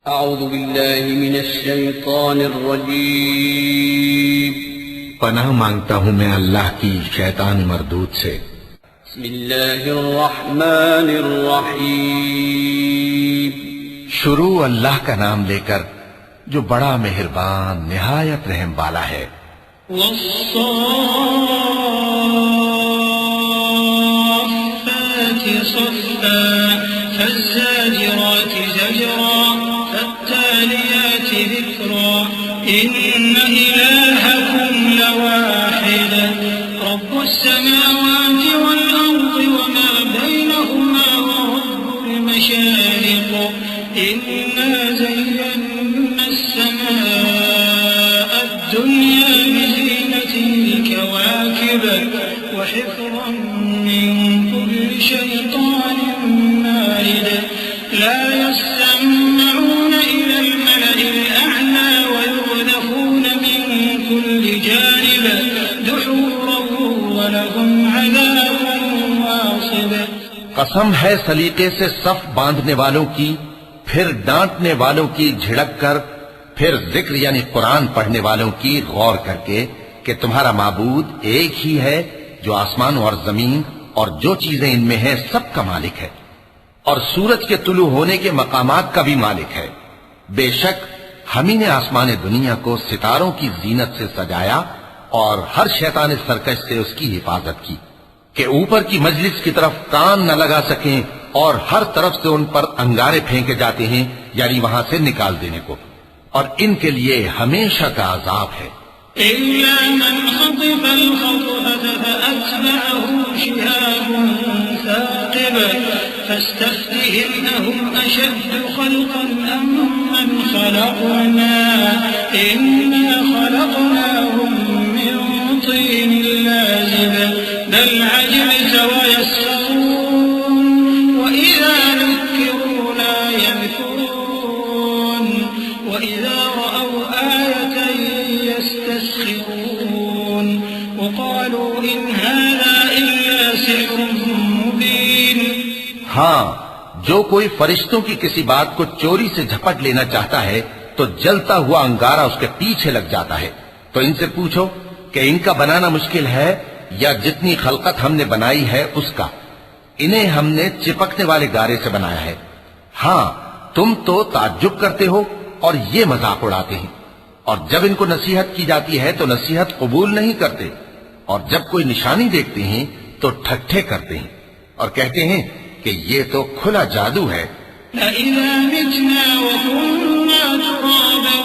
اعوذ باللہ من الشیطان الرجیم پناہ مانگتا ہوں میں اللہ کی شیطان مردود سے۔ بسم اللہ الرحمن الرحیم شروع اللہ کا نام لے کر جو بڑا مہربان نہایت رحم والا ہے۔ والصافات صفا فالزاجرات زجرا فالتاليات ذكرا إن إلهكم لواحد رب السماوات والأرض وما بينهما ورب المشارق إنا زينا السماء الدنيا بزينة الكواكب وحفظا من كل شيطان مارد لا يسمعون إلى الملأ الأعلى ويقذفون من كل جانب دحورا ولهم عذاب واصب۔ قسم ہے سلیقے سے صف باندھنے والوں کی، پھر ڈانٹنے والوں کی جھڑک کر، پھر ذکر یعنی قرآن پڑھنے والوں کی غور کر کے کہ تمہارا معبود ایک ہی ہے جو آسمان اور زمین اور جو چیزیں ان میں ہیں سب کا مالک ہے، اور سورج کے طلوع ہونے کے مقامات کا بھی مالک ہے۔ بے شک ہم ہی نے آسمان دنیا کو ستاروں کی زینت سے سجایا اور ہر شیطان سرکش سے اس کی حفاظت کی کہ اوپر کی مجلس کی طرف کان نہ لگا سکیں، اور ہر طرف سے ان پر انگارے پھینکے جاتے ہیں یعنی وہاں سے نکال دینے کو، اور ان کے لیے ہمیشہ کا عذاب ہے۔ إلا من خطف الخطفة فأتبعه شهاب ثاقب فاستفتهم أهم أشد خلقا أم من خلقنا إنا خلقناهم من طين لازب بل عجبت ويسخرون وإذا ذكروا لا يذكرون وإذا رأوا آية يستسخرون وقالوا إن هذا إلا سحر مبين۔ ہاں، جو کوئی فرشتوں کی کسی بات کو چوری سے جھپٹ لینا چاہتا ہے تو جلتا ہوا انگارہ اس کے پیچھے لگ جاتا ہے۔ تو ان سے پوچھو کہ ان کا بنانا مشکل ہے یا جتنی خلقت ہم نے بنائی ہے اس کا؟ انہیں ہم نے چپکنے والے گارے سے بنایا ہے۔ ہاں، تم تو تعجب کرتے ہو اور یہ مذاق اڑاتے ہیں، اور جب ان کو نصیحت کی جاتی ہے تو نصیحت قبول نہیں کرتے، اور جب کوئی نشانی دیکھتے ہیں تو ٹھٹھے کرتے ہیں اور کہتے ہیں کہ یہ تو کھلا جادو ہے۔ أَإِذَا مِتْنَا وَكُنَّا تُرَابًا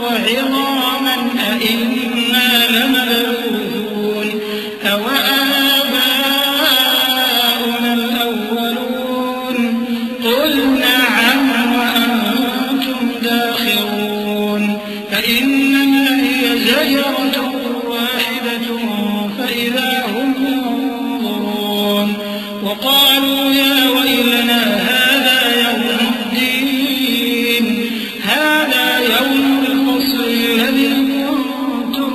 وَعِظَامًا أَإِنَّا لَمَبْعُوثُونَ أَوَآبَاؤُنَا الْأَوَّلُونَ قُلْ نَعَمْ وَأَنْتُمْ دَاخِرُونَ فَإِنَّمَا هِيَ زَجْرَةٌ وَاحِدَةٌ فَإِذَا هُمْ يَنظُرُونَ وَقَالُوا يَا وَيْلَنَا هَذَا يَوْمُ الدِّينِ هَذَا يَوْمُ الْفَصْلِ الَّذِي كُنتُم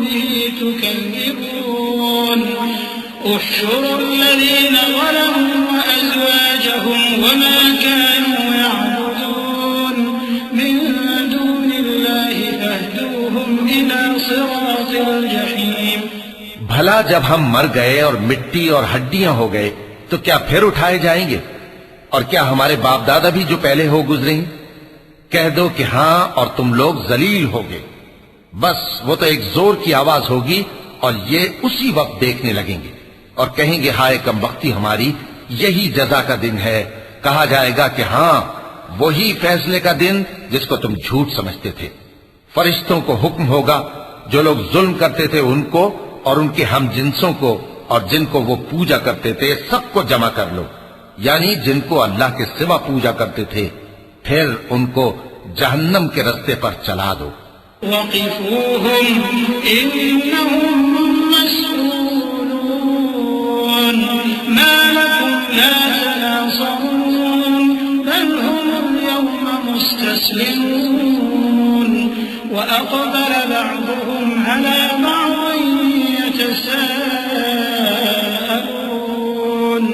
بِهِ تُكَذِّبُونَ احشروا الَّذِينَ ظَلَمُوا وَأَزْوَاجَهُمْ وَمَا كَانُوا يَعْبُدُونَ مِن دُونِ اللَّهِ فَاهْدُوهُمْ إِلَى صِرَاطِ الْجَحِيمِ۔ بھلا جب ہم مر گئے اور مٹی اور ہڈیاں ہو گئے تو کیا پھر اٹھائے جائیں گے؟ اور کیا ہمارے باپ دادا بھی جو پہلے ہو گزرے ہیں؟ کہہ دو کہ ہاں اور تم لوگ ذلیل ہوگے۔ بس وہ تو ایک زور کی آواز ہوگی اور یہ اسی وقت دیکھنے لگیں گے اور کہیں گے ہائے کم بختی ہماری، یہی جزا کا دن ہے۔ کہا جائے گا کہ ہاں وہی فیصلے کا دن جس کو تم جھوٹ سمجھتے تھے۔ فرشتوں کو حکم ہوگا جو لوگ ظلم کرتے تھے ان کو اور ان کے ہم جنسوں کو اور جن کو وہ پوجا کرتے تھے سب کو جمع کر لو، یعنی جن کو اللہ کے سوا پوجا کرتے تھے، پھر ان کو جہنم کے رستے پر چلا دو۔ وقفوهم إنهم مسؤولون ما لكم لا تناصرون بل هم اليوم مستسلمون وأقبل بعضهم على بعض يتساءلون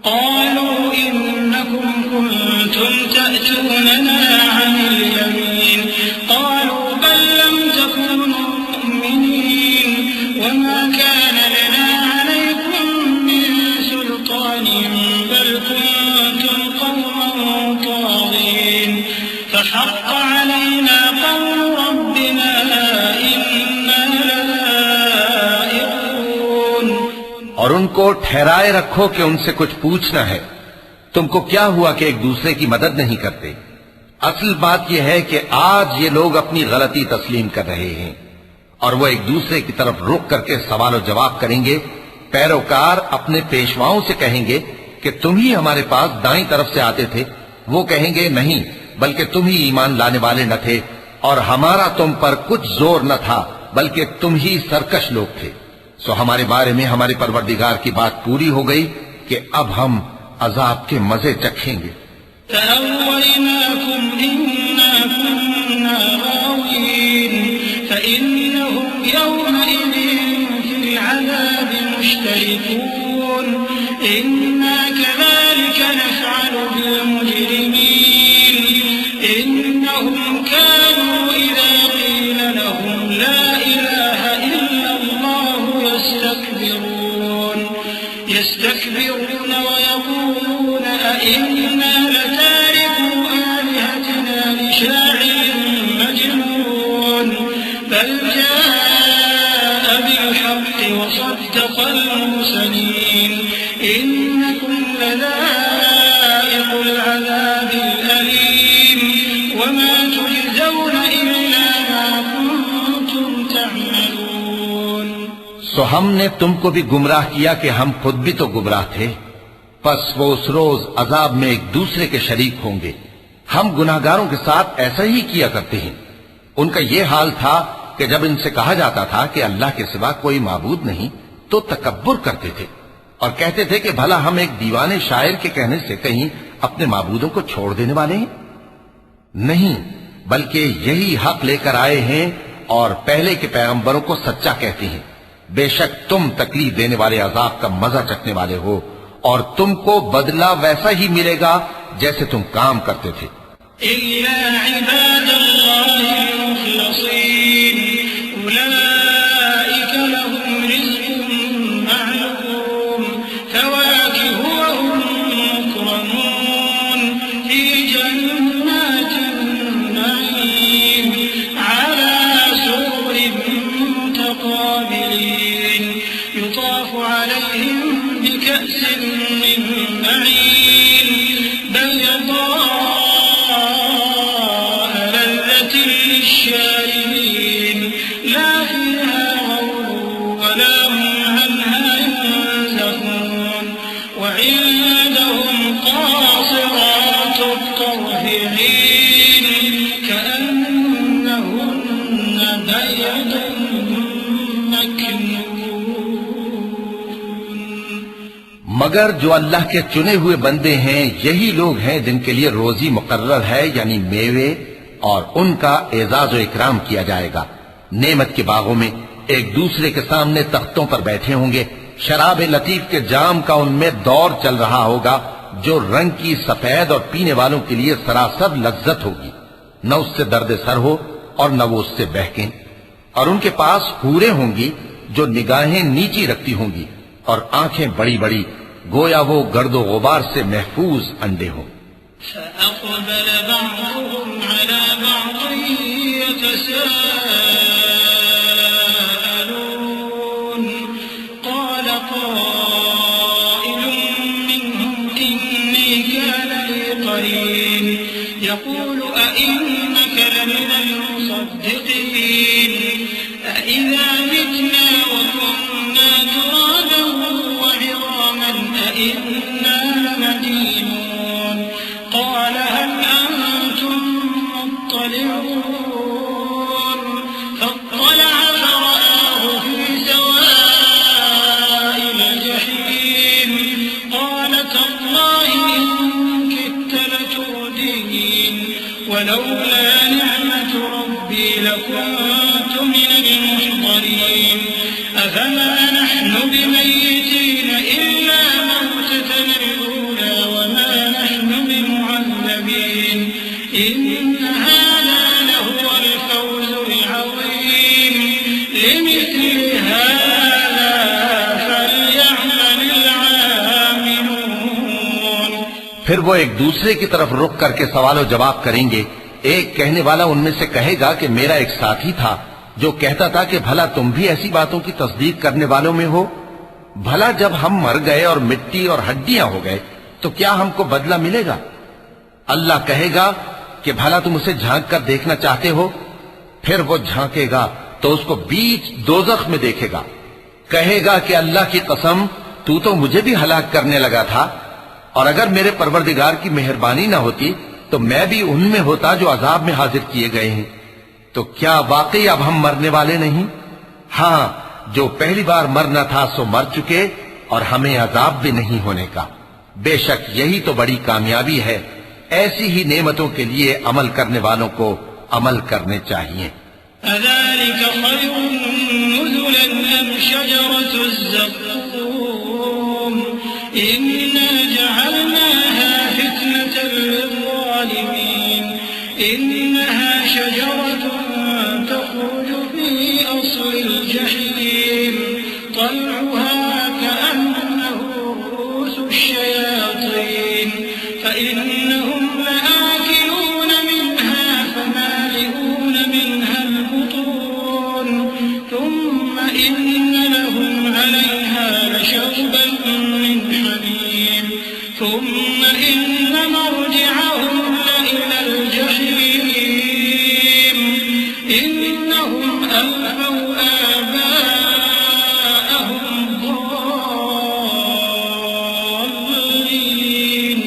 قالوا إنكم كنتم تأتوننا عن فحق علينا قول ربنا إنا لذائقون. اور ان کو ٹھہرائے رکھو کہ ان سے کچھ پوچھنا ہے. تم کو کیا ہوا کہ ایک دوسرے کی مدد نہیں کرتے؟ اصل بات یہ ہے کہ آج یہ لوگ اپنی غلطی تسلیم کر رہے ہیں اور وہ ایک دوسرے کی طرف رخ کر کے سوال و جواب کریں گے. پیروکار اپنے پیشواؤں سے کہیں گے کہ تم ہی ہمارے پاس دائیں طرف سے آتے تھے. وہ کہیں گے نہیں، بلکہ تم ہی ایمان لانے والے نہ تھے اور ہمارا تم پر کچھ زور نہ تھا، بلکہ تم ہی سرکش لوگ تھے. سو ہمارے بارے میں ہمارے پروردگار کی بات پوری ہو گئی کہ اب ہم عذاب کے مزے چکھیں گے. فأغويناكم إنا كنا غاوين فإنهم يومئذ في العذاب مشتركون. إنا كذلك نفعل بالمجرمين إنهم كانوا إذا قيل لهم لا إله إلا الله يستكبرون ويقولون أئنا لتاركو آلهتنا لشاعر مجنون. بل جاء بالحق وصدق المرسلين إنكم لذائق العذاب الأليم وما تجزون إلا ما كنتم تعملون. سو ہم نے تم کو بھی گمراہ کیا کہ ہم خود بھی تو گمراہ تھے. پس وہ اس روز عذاب میں ایک دوسرے کے شریک ہوں گے. ہم گناہگاروں کے ساتھ ایسا ہی کیا کرتے ہیں. ان کا یہ حال تھا کہ جب ان سے کہا جاتا تھا کہ اللہ کے سوا کوئی معبود نہیں تو تکبر کرتے تھے اور کہتے تھے کہ بھلا ہم ایک دیوانے شاعر کے کہنے سے کہیں اپنے معبودوں کو چھوڑ دینے والے ہیں؟ نہیں، بلکہ یہی حق لے کر آئے ہیں اور پہلے کے پیغمبروں کو سچا کہتے ہیں. بے شک تم تکلیف دینے والے عذاب کا مزہ چکھنے والے ہو اور تم کو بدلہ ویسا ہی ملے گا جیسے تم کام کرتے تھے. إلا عباد الله المخلصين أولئك لهم رزق معلوم فواكه وهم مكرمون في جنات النعيم على سرر متقابلين يطاف عليهم بكأس من معين بيضاء لذة للشاربين لا فيها غول ولا هم عنها ينزفون. وعندهم قاصرات الطرف عين كأنهن بيض مگر جو اللہ کے چنے ہوئے بندے ہیں یہی لوگ ہیں جن کے لیے روزی مقرر ہے، یعنی میوے، اور ان کا اعزاز و اکرام کیا جائے گا. نعمت کے باغوں میں ایک دوسرے کے سامنے تختوں پر بیٹھے ہوں گے. شراب لطیف کے جام کا ان میں دور چل رہا ہوگا جو رنگ کی سفید اور پینے والوں کے لیے سراسر لذت ہوگی. نہ اس سے درد سر ہو اور نہ وہ اس سے بہکیں. اور ان کے پاس حوریں ہوں گی جو نگاہیں نیچی رکھتی ہوں گی اور آنکھیں بڑی بڑی، گویا وہ گرد و غبار سے محفوظ انڈے ہوں. فأقبل بعضهم على بعض يتساءلون قال قائل منهم إني كان لي قرين يقول أئنك لمن المصدقين أإذا متنا وكنا ترابا وعظاما أإنا لمدينون. قال هل أنتم مطلعون فاطلع فرآه في سواء الجحيم قال تالله إن كدت لتردين ولولا نعمة ربي لكنت من المحضرين. أفما نحن بميتين إلا موتتنا الأولى وما نحن بمعذبين إن هذا لهو الفوز العظيم. لمثل هذا فليعمل العاملون. پھر وہ ایک دوسرے کی طرف رخ کر کے سوال و جواب کریں گے ایک کہنے والا ان میں سے کہے گا کہ میرا ایک ساتھی تھا جو کہتا تھا کہ بھلا تم بھی ایسی باتوں کی تصدیق کرنے والوں میں ہو؟ بھلا جب ہم مر گئے اور مٹی اور ہڈیاں ہو گئے تو کیا ہم کو بدلہ ملے گا؟ اللہ کہے گا کہ بھلا تم اسے جھانک کر دیکھنا چاہتے ہو؟ پھر وہ جھانکے گا تو اس کو بیچ دوزخ میں دیکھے گا، کہے گا کہ اللہ کی قسم تو مجھے بھی ہلاک کرنے لگا تھا، اور اگر میرے پروردگار کی مہربانی نہ ہوتی تو میں بھی ان میں ہوتا جو عذاب میں حاضر کیے گئے ہیں۔ تو کیا واقعی اب ہم مرنے والے نہیں؟ ہاں، جو پہلی بار مرنا تھا سو مر چکے، اور ہمیں عذاب بھی نہیں ہونے کا۔ بے شک یہی تو بڑی کامیابی ہے۔ ایسی ہی نعمتوں کے لیے عمل کرنے والوں کو عمل کرنے چاہیے۔ أذلك خير نزلا أم شجرة الزقوم إنا جعلناها فتنة للظالمين إنها شجرة تخرج في أصل الجحيم طلعها كأنه رؤوس الشياطين فإنهم لآكلون منها فمالئون منها البطون ثم إن لهم عليها لشوبا من حميم ثم إن مرجعهم لإلى الجحيم إنهم ألفوا آباءهم ضالين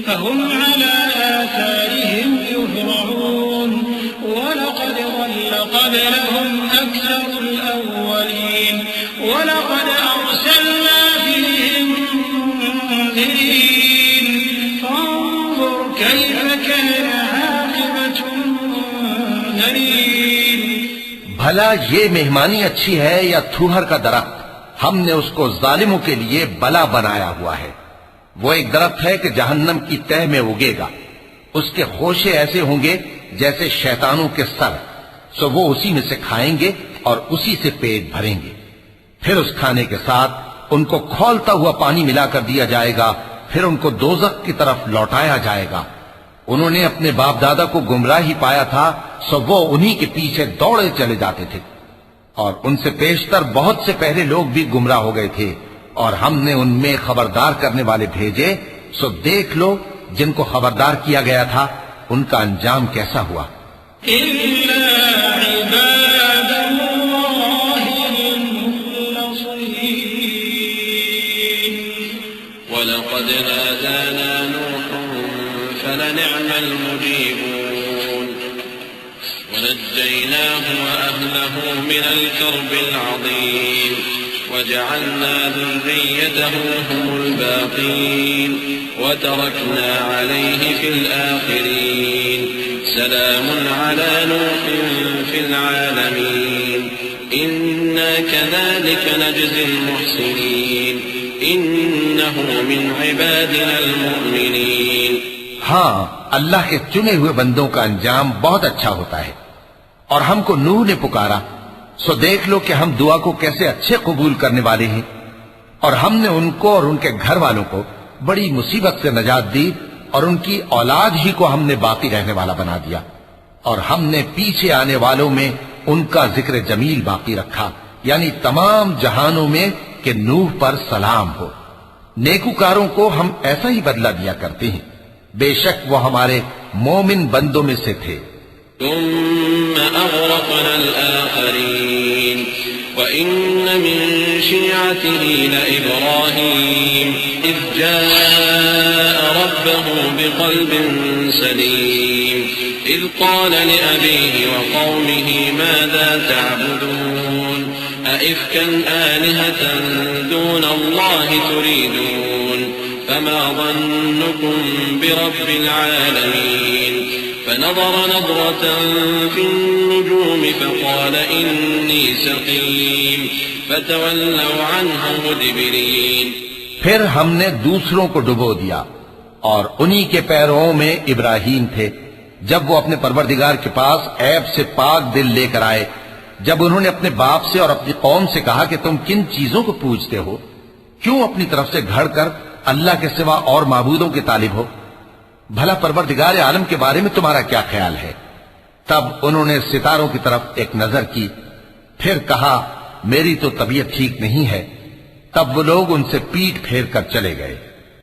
فهم على آثارهم يهرعون ولقد ضل قبلهم أكثر الأولين ولقد أرسلنا فيهم منذرين فانظر كيف كان عاقبة المنذرين۔ بھلا یہ مہمانی اچھی ہے یا تھوہر کا درخت؟ ہم نے اس کو ظالموں کے لیے بلا بنایا ہوا ہے۔ وہ ایک درخت ہے کہ جہنم کی تہ میں اگے گا، اس کے خوشے ایسے ہوں گے جیسے شیطانوں کے سر، سو وہ اسی میں سے کھائیں گے اور اسی سے پیٹ بھریں گے۔ پھر اس کھانے کے ساتھ ان کو کھولتا ہوا پانی ملا کر دیا جائے گا، پھر ان کو دوزخ کی طرف لوٹایا جائے گا۔ انہوں نے اپنے باپ دادا کو گمراہی پایا تھا، سو وہ انہی کے پیچھے دوڑے چلے جاتے تھے، اور ان سے پیشتر بہت سے پہلے لوگ بھی گمراہ ہو گئے تھے، اور ہم نے ان میں خبردار کرنے والے بھیجے، سو دیکھ لو جن کو خبردار کیا گیا تھا ان کا انجام کیسا ہوا۔ إلا عباد الله المخلصين ولقد نادانا نوح فلنعم المجيبون ونجيناه وأهله من الكرب العظيم وجعلنا ذريته هم الباقين وتركنا عليه في الآخرين سلام على نوح في العالمين إنا كذلك نجزي المحسنين إنه من عبادنا المؤمنين۔ ہاں، اللہ کے چنے ہوئے بندوں کا انجام بہت اچھا ہوتا ہے۔ اور ہم کو نوح نے پکارا، سو دیکھ لو کہ ہم دعا کو کیسے اچھے قبول کرنے والے ہیں، اور ہم نے ان کو اور ان کے گھر والوں کو بڑی مصیبت سے نجات دی، اور ان کی اولاد ہی کو ہم نے باقی رہنے والا بنا دیا، اور ہم نے پیچھے آنے والوں میں ان کا ذکر جمیل باقی رکھا، یعنی تمام جہانوں میں کہ نوح پر سلام ہو۔ نیکوکاروں کو ہم ایسا ہی بدلہ دیا کرتے ہیں، بے شک وہ ہمارے مومن بندوں میں سے تھے۔ ثم أغرقنا الآخرين وإن من شيعته لإبراهيم إذ جاء ربه بقلب سليم إذ قال لأبيه وقومه ماذا تعبدون أئفكا آلهة دون الله تريدون فما ظنكم برب العالمين فنظر نظرة في النجوم فقال إني سقيم فتولوا عنه مدبرين۔ پھر ہم نے دوسروں کو ڈبو دیا، اور انہی کے پیروں میں ابراہیم تھے جب وہ اپنے پروردگار کے پاس عیب سے پاک دل لے کر آئے، جب انہوں نے اپنے باپ سے اور اپنی قوم سے کہا کہ تم کن چیزوں کو پوجتے ہو، کیوں اپنی طرف سے گھڑ کر اللہ کے سوا اور معبودوں کے طالب ہو؟ بھلا پروردگار عالم کے بارے میں تمہارا کیا خیال ہے؟ تب انہوں نے ستاروں کی طرف ایک نظر کی، پھر کہا میری تو طبیعت ٹھیک نہیں ہے۔ تب وہ لوگ ان سے پیٹ پھیر کر چلے گئے۔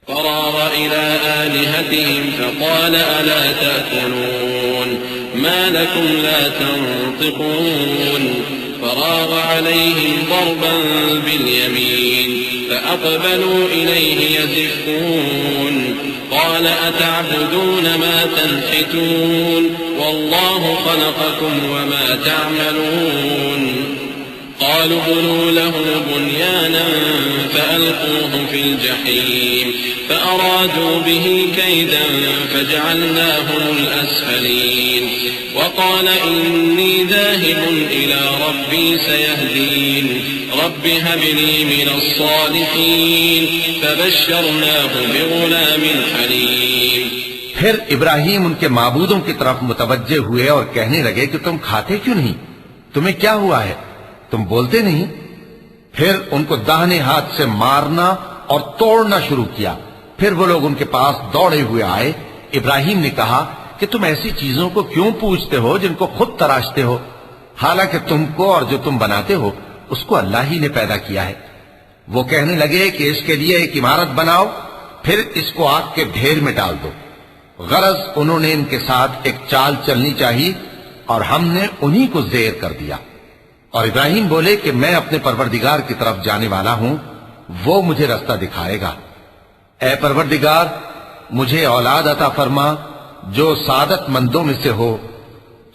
فراغ إلى آلهتهم فقال ألا تأكلون ما لكم لا تنطقون فراغ عليهم ضربا باليمين فأقبلوا إليه يزفون قال أتعبدون ما تنحتون والله خلقكم وما تعملون قالوا ابنوا له بنيانا فألقوه في الجحيم فأرادوا به كيدا فجعلناهم الأسفلين وقال إني ذاهب إلى ربي سيهدين رب هب لي من الصالحين فبشرناه بغلام حليم۔ پھر ابراہیم ان کے معبودوں کی طرف متوجہ ہوئے اور کہنے لگے کہ تم کھاتے کیوں نہیں؟ تمہیں کیا ہوا ہے؟ تم بولتے نہیں؟ پھر ان کو داہنے ہاتھ سے مارنا اور توڑنا شروع کیا۔ پھر وہ لوگ ان کے پاس دوڑے ہوئے آئے۔ ابراہیم نے کہا کہ تم ایسی چیزوں کو کیوں پوچھتے ہو جن کو خود تراشتے ہو، حالانکہ تم کو اور جو تم بناتے ہو اس کو اللہ ہی نے پیدا کیا ہے۔ وہ کہنے لگے کہ اس کے لیے ایک عمارت بناؤ، پھر اس کو آگ کے ڈھیر میں ڈال دو۔ غرض انہوں نے ان کے ساتھ ایک چال چلنی چاہیے اور ہم نے انہی کو زیر کر دیا۔ اور ابراہیم بولے کہ میں اپنے پروردگار کی طرف جانے والا ہوں، وہ مجھے رستہ دکھائے گا۔ اے پروردگار، مجھے اولاد عطا فرما جو سعادت مندوں میں سے ہو۔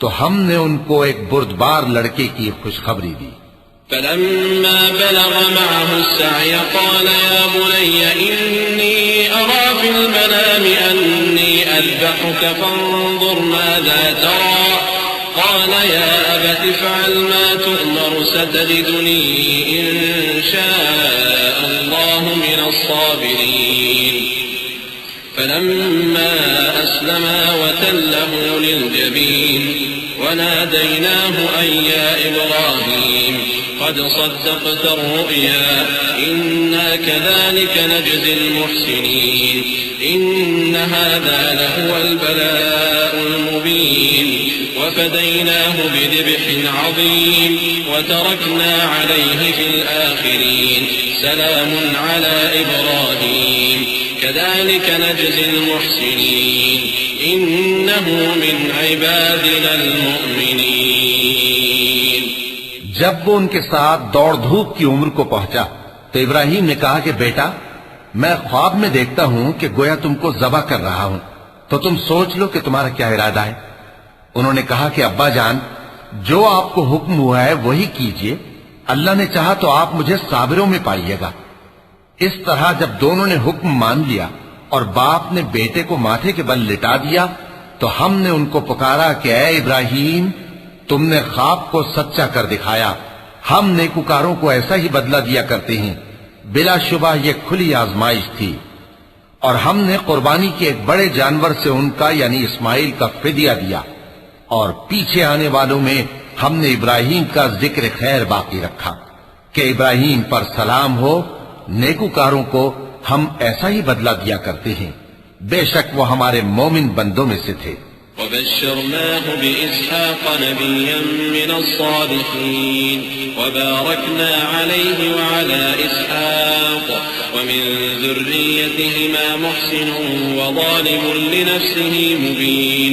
تو ہم نے ان کو ایک بردبار لڑکے کی خوشخبری دی۔ فلما بلغ معه السعي قال يا بني إني أرى في المنام أني أذبحك فانظر ماذا ترى قال يا أبت افعل ما تؤمر ستجدني إن شاء الله من الصابرين فلما أسلما وتله للجبين وناديناه أن يا إبراهيم قد صدقت الرؤيا إنا كذلك نجزي المحسنين إن هذا لهو البلاء المبين وفديناه بذبح عظيم وتركنا عليه في الآخرين سلام على إبراهيم كذلك نجزي المحسنين إنه من عبادنا المؤمنين۔ جب وہ ان کے ساتھ دوڑ دھوپ کی عمر کو پہنچا تو ابراہیم نے کہا کہ بیٹا، میں خواب میں دیکھتا ہوں کہ گویا تم کو ذبح کر رہا ہوں، تو تم سوچ لو کہ تمہارا کیا ارادہ ہے۔ انہوں نے کہا کہ ابا جان، جو آپ کو حکم ہوا ہے وہی کیجئے، اللہ نے چاہا تو آپ مجھے صابروں میں پائیے گا۔ اس طرح جب دونوں نے حکم مان لیا اور باپ نے بیٹے کو ماتھے کے بل لٹا دیا تو ہم نے ان کو پکارا کہ اے ابراہیم، تم نے خواب کو سچا کر دکھایا، ہم نیکوکاروں کو ایسا ہی بدلہ دیا کرتے ہیں، بلا شبہ یہ کھلی آزمائش تھی۔ اور ہم نے قربانی کے ایک بڑے جانور سے ان کا یعنی اسماعیل کا فدیہ دیا، اور پیچھے آنے والوں میں ہم نے ابراہیم کا ذکر خیر باقی رکھا کہ ابراہیم پر سلام ہو، نیکوکاروں کو ہم ایسا ہی بدلہ دیا کرتے ہیں، بے شک وہ ہمارے مومن بندوں میں سے تھے۔ وبشرناه بإسحاق نبيا من الصالحين وباركنا عليه وعلى إسحاق ومن ذريتهما محسن وظالم لنفسه مبين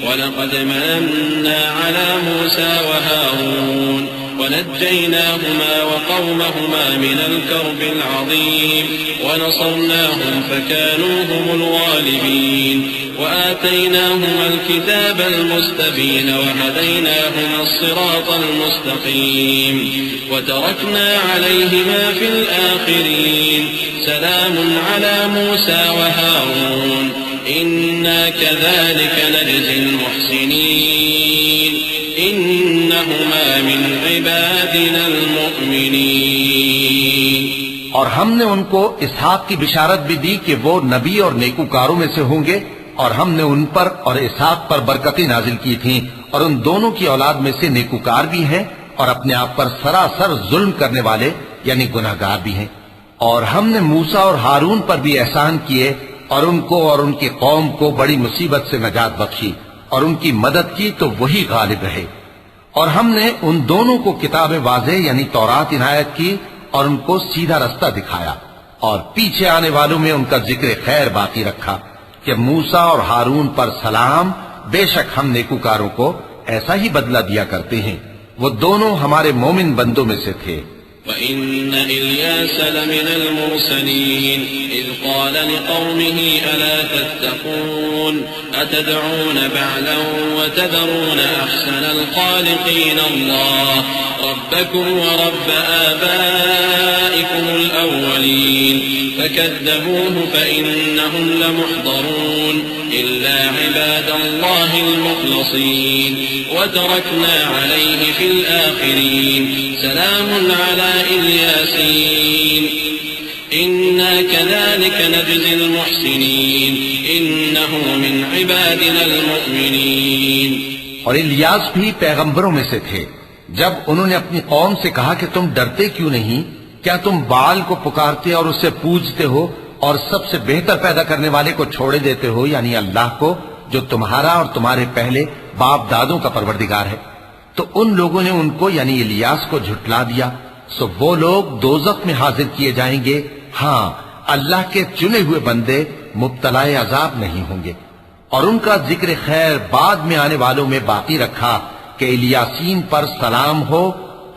ولقد مننا على موسى وهارون ونجيناهما وقومهما من الكرب العظيم ونصرناهم فكانوا هم الغالبين وآتيناهما الكتاب المستبين وهديناهما الصراط المستقيم وتركنا عليهما في الآخرين سلام على موسى وهارون إنا كذلك نجزي المحسنين إنهما من عبادنا المؤمنين۔ اور ہم نے ان کو اسحاق کی بشارت بھی دی کہ وہ نبی اور نیکوکاروں میں سے ہوں گے، اور ہم نے ان پر اور اسحاق پر برکتیں نازل کی تھیں، اور ان دونوں کی اولاد میں سے نیکوکار بھی ہیں اور اپنے آپ پر سراسر ظلم کرنے والے یعنی گناہگار بھی ہیں۔ اور ہم نے موسیٰ اور ہارون پر بھی احسان کیے اور ان کو اور ان کی قوم کو بڑی مصیبت سے نجات بخشی اور ان کی مدد کی تو وہی غالب رہے. اور ہم نے ان دونوں کو کتاب واضح یعنی تورات عنایت کی اور ان کو سیدھا رستہ دکھایا، اور پیچھے آنے والوں میں ان کا ذکر خیر باقی رکھا کہ موسیٰ اور ہارون پر سلام، بے شک ہم نیکوکاروں کو ایسا ہی بدلہ دیا کرتے ہیں. وہ دونوں ہمارے مومن بندوں میں سے تھے. وَإِنَّ إِلْيَاسَ لَمِنَ الْمُرْسَلِينَ إِذْ قَالَ لِقَوْمِهِ أَلَا تَتَّقُونَ أَتَدْعُونَ بَعْلًا وَتَذَرُونَ أَحْسَنَ الْخَالِقِينَ اللَّهَ رَبَّكُمْ وَرَبَّ آبَائِكُمُ الْأَوَّلِينَ فَكَذَّبُوهُ فَإِنَّهُمْ لَمُحْضَرُونَ إِلَّا عِبَادَ اللَّهِ الْمُخْلَصِينَ وَتَرَكْنَا عَلَيْهِ فِي الْآخِرِينَ سلام على إلياسين إنا كذلك نجزي المحسنين إنه من عبادنا المؤمنين. اور الیاس بھی پیغمبروں میں سے تھے. جب انہوں نے اپنی قوم سے کہا کہ تم ڈرتے کیوں نہیں؟ کیا تم بال کو پکارتے اور اسے پوجتے ہو اور سب سے بہتر پیدا کرنے والے کو چھوڑے دیتے ہو یعنی اللہ کو جو تمہارا اور تمہارے پہلے باپ دادوں کا پروردگار ہے؟ تو ان لوگوں نے ان کو یعنی الیاس کو جھٹلا دیا، سو وہ لوگ دوزخ میں حاضر کیے جائیں گے. ہاں، اللہ کے چنے ہوئے بندے مبتلا عذاب نہیں ہوں گے. اور ان کا ذکر خیر بعد میں آنے والوں میں باقی رکھا کہ الیاسین پر سلام ہو،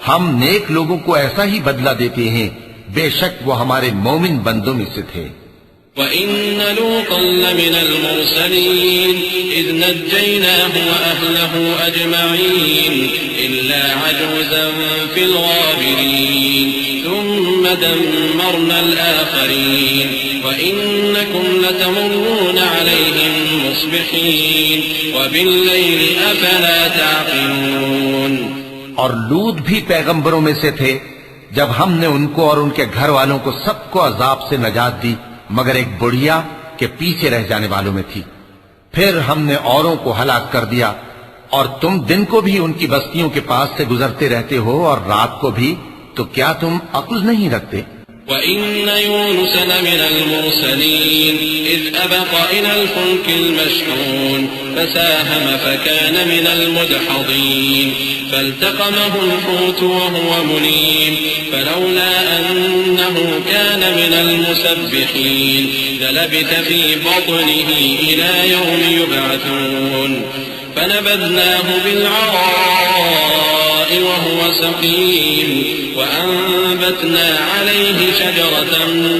ہم نیک لوگوں کو ایسا ہی بدلہ دیتے ہیں، بے شک وہ ہمارے مومن بندوں میں سے تھے. وَإِنَّ لُوطًا لَّمِنَ الْمُرْسَلِينَ إِذْ نَجَّيْنَاهُ وَأَهْلَهُ أَجْمَعِينَ إِلَّا عَجُوزًا فِي الْغَابِرِينَ ثُمَّ دَمَّرْنَا الْآخَرِينَ وَإِنَّكُمْ لَتَمُرُّونَ عَلَيْهِم مُّصْبِحِينَ وَبِاللَّيْلِ أَفَلَا تَعْقِلُونَ. اور لوط بھی پیغمبروں میں سے تھے. جب ہم نے ان کو اور ان کے گھر والوں کو سب کو عذاب سے نجات دی مگر ایک بڑھیا کے پیچھے رہ جانے والوں میں تھی. پھر ہم نے اوروں کو ہلاک کر دیا. اور تم دن کو بھی ان کی بستیوں کے پاس سے گزرتے رہتے ہو اور رات کو بھی، تو کیا تم عقل نہیں رکھتے؟ وَإِنَّ يُونُسَ لَمِنَ الْمُرْسَلِينَ إِذْ أَبَقَ إِلَى الْفُلْكِ الْمَشْحُونِ فَسَاهَمَ فَكَانَ مِنَ الْمُدْحَضِينَ فَالْتَقَمَهُ الْحُوتُ وَهُوَ مُلِيمٌ فَلَوْلَا أَنَّهُ كَانَ مِنَ الْمُسَبِّحِينَ لَلَبِثَ فِي بَطْنِهِ إِلَى يَوْمِ يُبْعَثُونَ فَنَبَذْنَاهُ بِالْعَرَاءِ وَهُوَ سَقِيمٌ وَأَنبَتْنَا عَلَيْهِ شَجَرَةً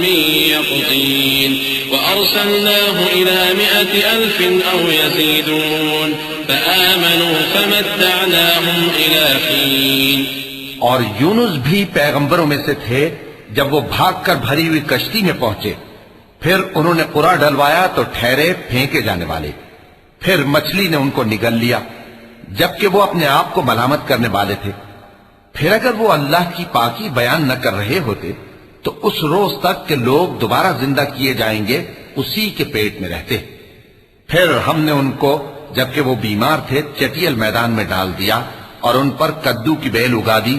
مِّن يَقْطِينٍ وَأَرْسَلْنَاهُ إِلَى 100,000 أَوْ يَزِيدُونَ فَآمَنُوا فَمَتَّعْنَاهُمْ إِلَى حِينٍ. اور یونس بھی پیغمبروں میں سے تھے. جب وہ بھاگ کر بھری ہوئی کشتی میں پہنچے، پھر انہوں نے قرا ڈلوایا تو ٹھہرے پھینکے جانے والے. پھر مچھلی نے ان کو نگل لیا جبکہ وہ اپنے آپ کو ملامت کرنے والے تھے. پھر اگر وہ اللہ کی پاکی بیان نہ کر رہے ہوتے تو اس روز تک کہ لوگ دوبارہ زندہ کیے جائیں گے اسی کے پیٹ میں رہتے. پھر ہم نے ان کو جبکہ وہ بیمار تھے چٹیل میدان میں ڈال دیا اور ان پر کدو کی بیل اگا دی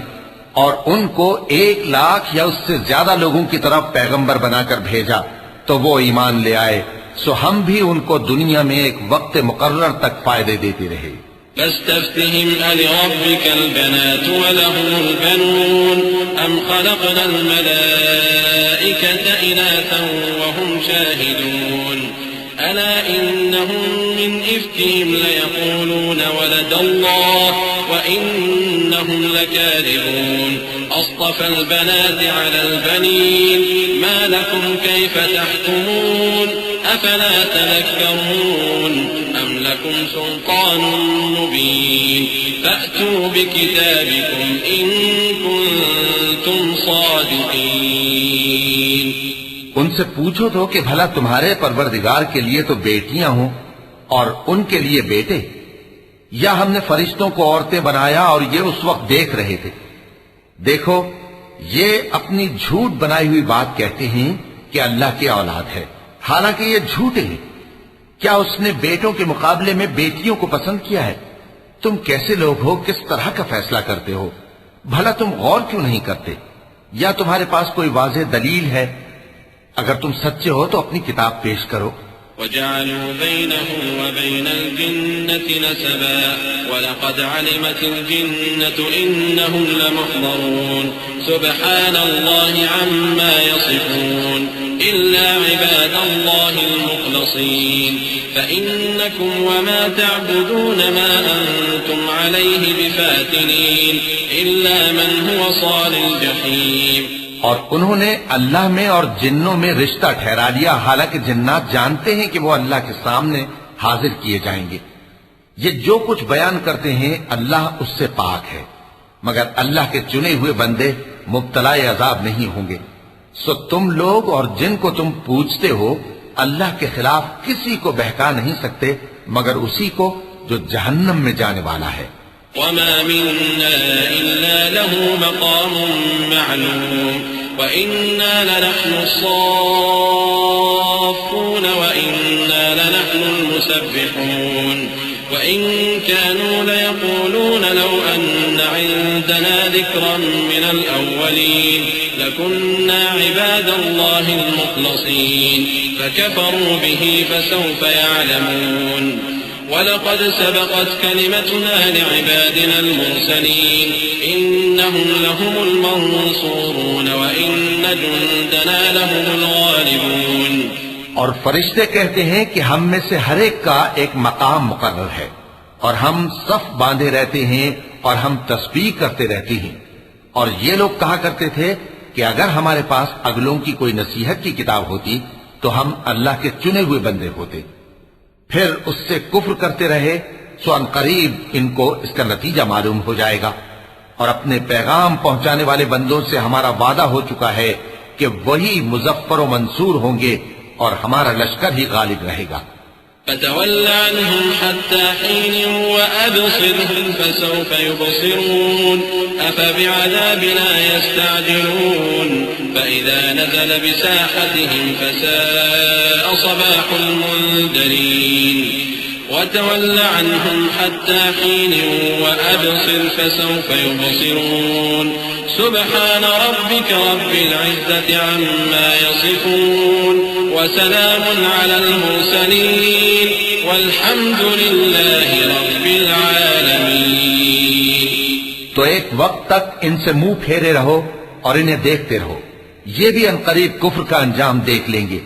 اور ان کو 1,00,000 یا اس سے زیادہ لوگوں کی طرف پیغمبر بنا کر بھیجا تو وہ ایمان لے آئے. سو ہم بھی ان کو دنیا میں ایک وقت مقرر تک فائدے دیتے رہے. فاستفتهم ألربك البنات ولهم البنون أم خلقنا الملائكة إناثا وهم شاهدون ألا إنهم من إفكهم ليقولون ولد الله وإنهم لكاذبون أصطفى البنات على البنين ما لكم كيف تحكمون أفلا تذكرون أم لكم سلطان مبين فأتوا بكتابكم إن كنتم صادقين. ان سے پوچھو تو کہ بھلا تمہارے پروردگار کے لیے تو بیٹیاں ہوں اور ان کے لیے بیٹے، یا ہم نے فرشتوں کو عورتیں بنایا اور یہ اس وقت دیکھ رہے تھے؟ دیکھو، یہ اپنی جھوٹ بنائی ہوئی بات کہتے ہیں کہ اللہ کی اولاد ہے، حالانکہ یہ جھوٹے ہیں. کیا اس نے بیٹوں کے مقابلے میں بیٹیوں کو پسند کیا ہے؟ تم کیسے لوگ ہو؟ کس طرح کا فیصلہ کرتے ہو؟ بھلا تم غور کیوں نہیں کرتے؟ یا تمہارے پاس کوئی واضح دلیل ہے؟ اگر تم سچے ہو تو اپنی کتاب پیش کرو. وجعلوا بينه وبين الجنة نسبا ولقد علمت الجنة إنهم لمحضرون سبحان الله عما يصفون إلا عباد الله المخلصين فإنكم وما تعبدون ما أنتم عليه بفاتنين إلا من هو صال الجحيم. اور انہوں نے اللہ میں اور جنوں میں رشتہ ٹھہرا لیا، حالانکہ جنات جانتے ہیں کہ وہ اللہ کے سامنے حاضر کیے جائیں گے. یہ جو کچھ بیان کرتے ہیں اللہ اس سے پاک ہے، مگر اللہ کے چنے ہوئے بندے مبتلا عذاب نہیں ہوں گے. سو تم لوگ اور جن کو تم پوجتے ہو اللہ کے خلاف کسی کو بہکا نہیں سکتے مگر اسی کو جو جہنم میں جانے والا ہے. وما منا إلا له مقام معلوم وإنا لنحن الصافون وإنا لنحن المسبحون وإن كانوا ليقولون لو أن عندنا ذكرا من الأولين لكنا عباد الله المخلصين فكفروا به فسوف يعلمون وَلَقَدْ سَبَقَتْ كَلِمَتُنَا لِعِبَادِنَا الْمُرْسَلِينَ إِنَّهُمْ لَهُمُ الْمَنْصُورُونَ وَإِنَّ جُنْدَنَا لَهُمُ الْغَالِبُونَ. اور فرشتے کہتے ہیں کہ ہم میں سے ہر ایک کا ایک مقام مقرر ہے اور ہم صف باندھے رہتے ہیں اور ہم تسبیح کرتے رہتے ہیں. اور یہ لوگ کہا کرتے تھے کہ اگر ہمارے پاس اگلوں کی کوئی نصیحت کی کتاب ہوتی تو ہم اللہ کے چنے ہوئے بندے ہوتے. پھر اس سے کفر کرتے رہے سو ان قریب ان کو اس کا نتیجہ معلوم ہو جائے گا. اور اپنے پیغام پہنچانے والے بندوں سے ہمارا وعدہ ہو چکا ہے کہ وہی مظفر و منصور ہوں گے اور ہمارا لشکر ہی غالب رہے گا. فتول عنهم حتى حين وأبصرهم فسوف يبصرون أفبعذابنا يستعجلون فإذا نزل بساحتهم فساء صباح المنذرين وتول عنهم حتى حين وأبصر فسوف يبصرون سبحان ربك رب العزة عما يصفون وسلام على المرسلين والحمد لله رب العالمين. تو ایک وقت تک ان سے منہ پھیرے رہو اور انہیں دیکھتے رہو، یہ بھی عنقریب کفر کا انجام دیکھ لیں گے.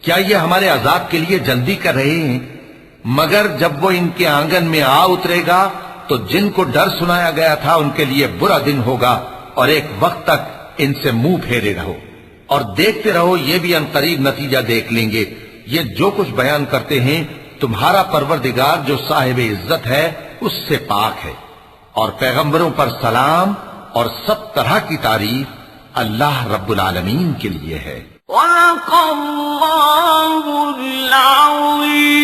کیا یہ ہمارے عذاب کے لیے جلدی کر رہے ہیں؟ مگر جب وہ ان کے آنگن میں آ اترے گا تو جن کو ڈر سنایا گیا تھا ان کے لیے برا دن ہوگا. اور ایک وقت تک ان سے منہ پھیرے رہو اور دیکھتے رہو، یہ بھی عنقریب نتیجہ دیکھ لیں گے. یہ جو کچھ بیان کرتے ہیں تمہارا پروردگار جو صاحب عزت ہے اس سے پاک ہے. اور پیغمبروں پر سلام اور سب طرح کی تعریف اللہ رب العالمین کے لیے ہے. وَلَقَ اللَّهُ الْعَظِيمُ.